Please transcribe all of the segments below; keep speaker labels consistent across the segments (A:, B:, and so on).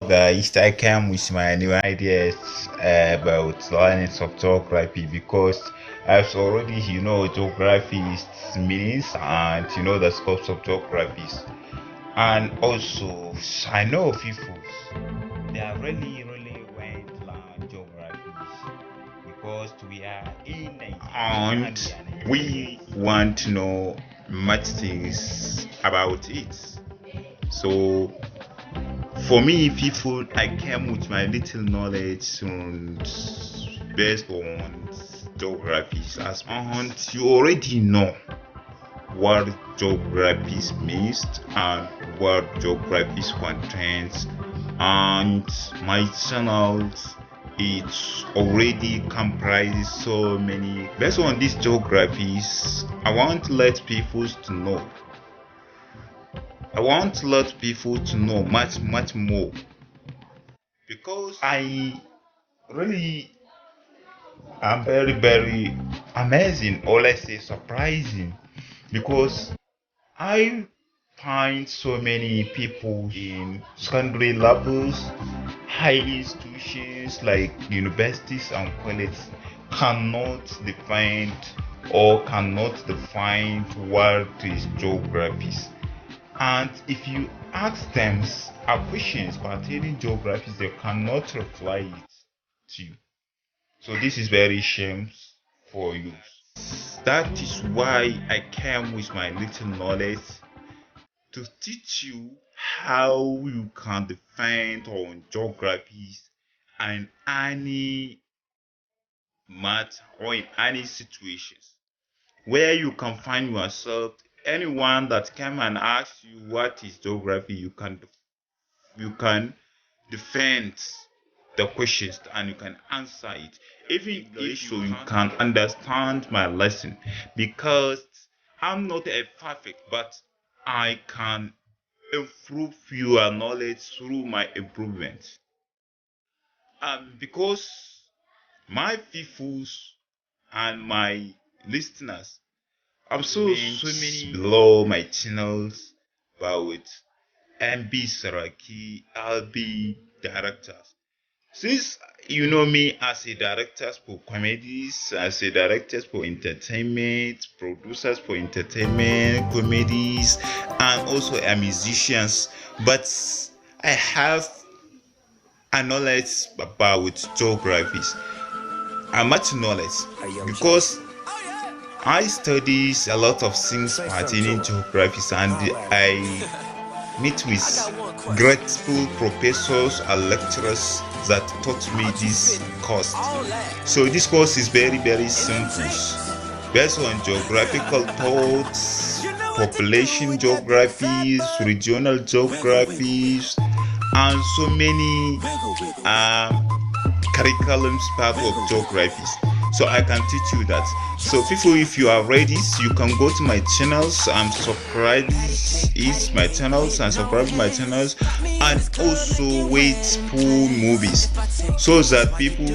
A: Guys, I came with my new ideas about learning of geography because I've already, geography's meanings and the scopes of geographies. And also, I know people, they are really went to learn geography because we are in Nigeria and we want to know much things about it. So for me, people, I came with my little knowledge and based on geographies. And you already know what geography means and what geography contains. And my channels, it already comprises so many. Based on these geographies, I want to let people to know. I want to let people to know much more because I really am very amazing, or let's say surprising, because I find so many people in secondary levels, high institutions like universities and colleges cannot define what is geography. And if you ask them questions pertaining geography, they cannot reply it to you. So this is very shame for you. That is why I came with my little knowledge to teach you how you can define on geographies and any math or in any situations where you can find yourself. Anyone that come and ask you what is geography, you can defend the questions and you can answer it, even if so you can understand my lesson, because I'm not a perfect, but I can improve your knowledge through my improvement. Because my peoples and my listeners, I'm so many below my channels about Mb Saraki, LB directors. Since you know me as a director for comedies, as a director for entertainment, producers for entertainment, comedies, and also a musicians, but I have a knowledge about geographies. I much knowledge because I study a lot of things pertaining to geography, and I meet with grateful professors and lecturers that taught me this course. So this course is very simple, based on geographical thoughts, population geographies, regional geographies, and so many curriculums part of geographies. So I can teach you that. So people, if you are ready, you can go to my channels and subscribe my channels and also wait for movies, so that people,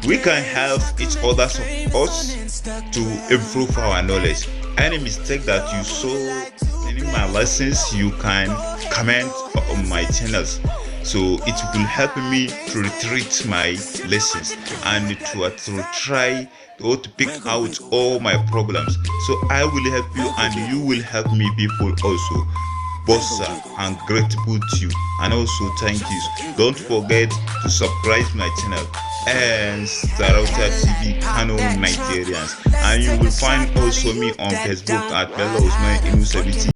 A: we can help each other us to improve our knowledge. Any mistake that you saw in my lessons, you can comment on my channels, so it will help me to retreat my lessons and to try to pick out all my problems. So I will help you and you will help me, people also. Bossa and grateful to you, and also thank you. Don't forget to subscribe my channel and Sarauta TV Kano Nigerians, and you will find also me on Facebook at Bello Usman Inusabiti.